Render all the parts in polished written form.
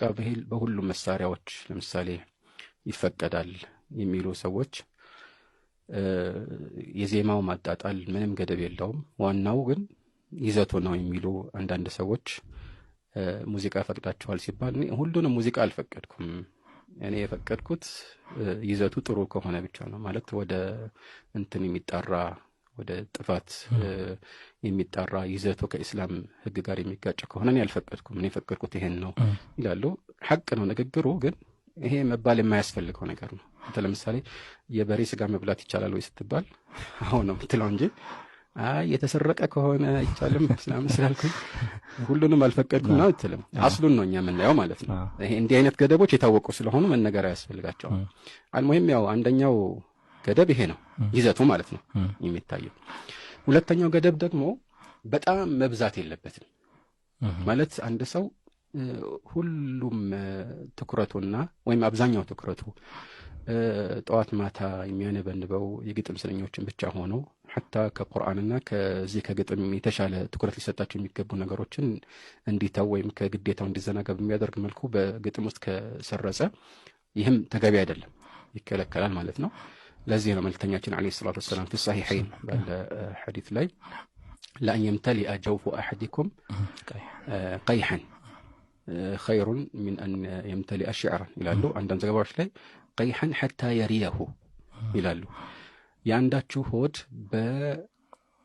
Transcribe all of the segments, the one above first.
በቃ በሁሉም መሳሪያዎች ለምሳሌ ይፈቀዳል የሚሉ ሰዎች የዜማው ማጣጣል ምንም ገደብ የለውም ዋናው ግን ይዘቱ ነው የሚሉ አንዳንድ ሰዎች ሙዚቃ ፈቅዳቸዋል ሲባል ሁሉንም ሙዚቃ አልፈቀድኩም እኔ የፈቀድኩት ይዘቱ ጥሩ ከሆነ ብቻ ነው ማለት ወደ እንትን የሚጣራ ወደ ጥፋት የሚጣራ ይዘቱ ከእስላም ህግ ጋር የሚጋጭ ከሆነ እኔ አልፈቀድኩም እኔ የፈቀድኩት ይሄን ነው ይላሉ ሐቅ ነው ንግግሩ ግን ይሄ መባል የማያስፈልገው ነገር ነው ለምሳሌ የበሬ ስጋ መብላት ይቻላል ወይ ስትባል አሁን ነው የምትለው እንጂ የተሰረቀ ከሆነ አይቻልም እስላም ስላልኩኝ ሁሉንም አልፈቀድኩም ነው አትልም አስሉን ነው እኛ የምናየው ማለት ነው ይሄ እንዲህ አይነት ገደቦች የታወቁ ስለሆኑ መነገር ያስፈልጋቸው አልሙሂም ያው አንደኛው ገደብ ይሄ ነው ይዘቱ ማለት ነው የሚታየው ሁለተኛው ገደብ ደግሞ በጣም መብዛት የለበትም ማለት አንድ ሰው ሁሉም ትኩረቱና ወይም አብዛኛው ትኩረቱ ጠዋት ማታ የሚያነበንበው የግጥም ስንኞችን ብቻ ሆኖ حتى ከቁርአንና ከዚህ ከግጥም የተሻለ ትኩረት ሊሰጣቸው የሚገቡ ነገሮችን እንዲተው ወይም ከግዴታው እንዲዘናጋ በሚያደርግ መልኩ በግጥም ውስጥ ከሰረጸ ይህም ተገቢ አይደለም ይከለከላል ማለት ነው ለዚህ ነው መልእክተኛችን አለይሂ ሰላቱ ወሰለም في الصحيحين ባለ ሐዲስ ላይ لا يمتلئ جوف احدكم قيحا خير من ان يمتلئ شعرا ይላሉ አንዳንድ ዘገባዎች ላይ قيحا حتى يريه ይላሉ ያንዳችሁ ሆድ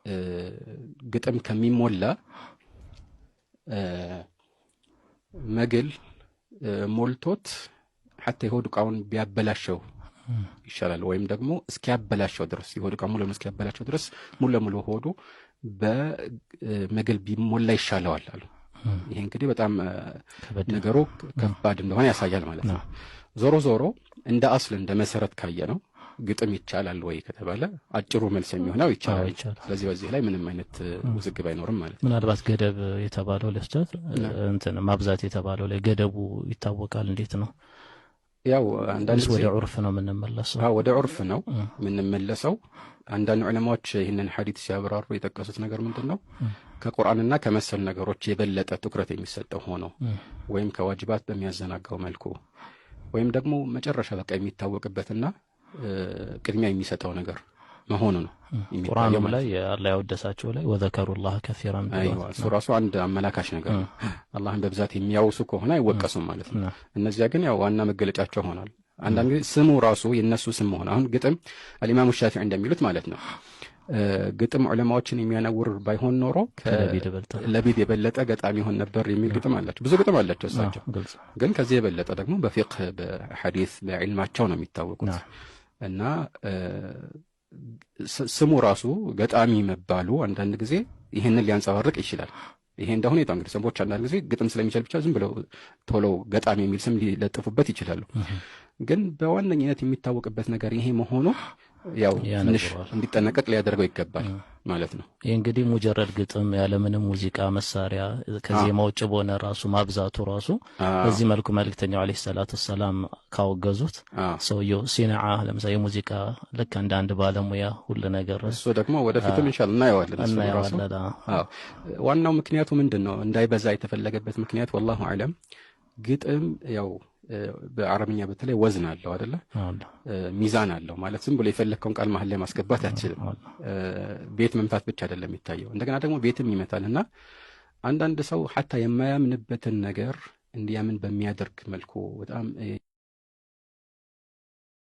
በግጥም ከሚሞላ መግል ሞልቶት حتى የሆድ ዕቃውን ቢያበላሸው ይሻላል ወይም ደግሞ እስኪያበላሸው ድረስ የሆድ ዕቃው ሙሉ እስኪያበላሸው ድረስ ሙሉ ለሙሉ ሆዱ በመግል ቢሞላ ይሻለዋል አሉ ይሄ እንግዲህ በጣም ነገሩ ከባድ እንደሆነ ያሳያል ማለት ነው ዞሮ ዞሮ እንደ አስል እንደ መሰረት ካየ ነው ግጥም ይቻላል ወይ ከተባለ አጭሩ መልስ የሚሆነው ይቻላል ስለዚህ በዚህ ላይ ምንም አይነት ውዝግብ አይኖርም ማለት ነው ምናልባት ገደብ የተባለው ለስታት እንትን ማብዛት የተባለው ላይ ገደቡ ይታወቃል እንዴት ነው ያው አንዳንድ ወደ ዑርፍ ነው የምንመለሰው ወደ ዑርፍ ነው የምንመለሰው አንዳንድ ዑለማዎች ይህንን ሐዲስ ሲያብራሩ የጠቀሱት ነገር ምንድነው ከቁርአንና ከመሰል ነገሮች የበለጠ ትኩረት የሚሰጠው ሆኖ ወይም ከዋጅባት በሚያዘናጋው መልኩ ወይም ደግሞ መጨረሻ በቃ የሚታወቅበትና ቅድሚያ የሚሰጠው ነገር መሆኑ ነው ቁርአኑ ላይ አላህ ያወደሳቸው ላይ ወዘከሩላህ ከثيرን አይዋ ሱራሱ አንድ አመላካሽ ነገር ነው አላህን በብዛት የሚያውሱ ከሆነ አይወቀሱም ማለት ነው እነዚያ ግን ያው ዋና መገለጫቸው ሆኗል አንዳንድ ጊዜ ስሙ ራሱ የነሱ ስም ሆነ አሁን ግጥም አልኢማሙ ሻፊዒ እንደሚሉት ማለት ነው ግጥም ዑለማዎችን የሚያነውር ባይሆን ኖሮ ለቢድ የበለጠ ገጣሚ ሆን ነበር የሚል ግጥም አላቸው ብዙ ግጥም አላቸው እሳቸው ግን ከዚህ የበለጠ ደግሞ በፊቅህ በሐዲስ በዕልማቸው ነው የሚታወቁት እና ስሙ ራሱ ገጣሚ መባሉ አንዳንድ ጊዜ ይሄንን ሊያንጸባርቅ ይችላል ይሄ እንደሆነ የታም እንግዲህ ሰዎች አንዳንድ ጊዜ ግጥም ስለሚችል ብቻ ዝም ብለው ቶሎ ገጣሚ የሚል ስም ሊለጥፉበት ይችላሉ ግን በዋነኝነት የሚታወቅበት ነገር ይሄ መሆኑ ያው ትንሽ እንዲጠነቀቅ ሊያደርገው ይገባል ማለት ነው ይሄ እንግዲህ ሙጀረድ ግጥም ያለ ምንም ሙዚቃ መሳሪያ ከዜማው ውጭ በሆነ ራሱ ማብዛቱ ራሱ በዚህ መልኩ መልእክተኛው አለይሂ ሰላቱ ወሰለም ካወገዙት ሰውየው ሲናዓ ለምሳሌ ሙዚቃ ልክ እንደ አንድ ባለሙያ ሁሉ ነገር እሱ ደግሞ ወደፊትም ኢንሻአላህ እናየዋለን ዋናው ምክንያቱ ምንድነው እንዳይበዛ የተፈለገበት ምክንያት والله اعلم ግጥም ያው በአረብኛ በተለይ ወዝን አለው አይደለ ሚዛን አለው ማለት ዝም ብሎ የፈለከውን ቃል መሐል ላይ ማስገባት አትችልም ቤት መምታት ብቻ አይደለም የሚታየው እንደገና ደግሞ ቤትም ይመታልና አንዳንድ ሰው حتى የማያምንበትን ነገር እንዲያምን በሚያደርግ መልኩ በጣም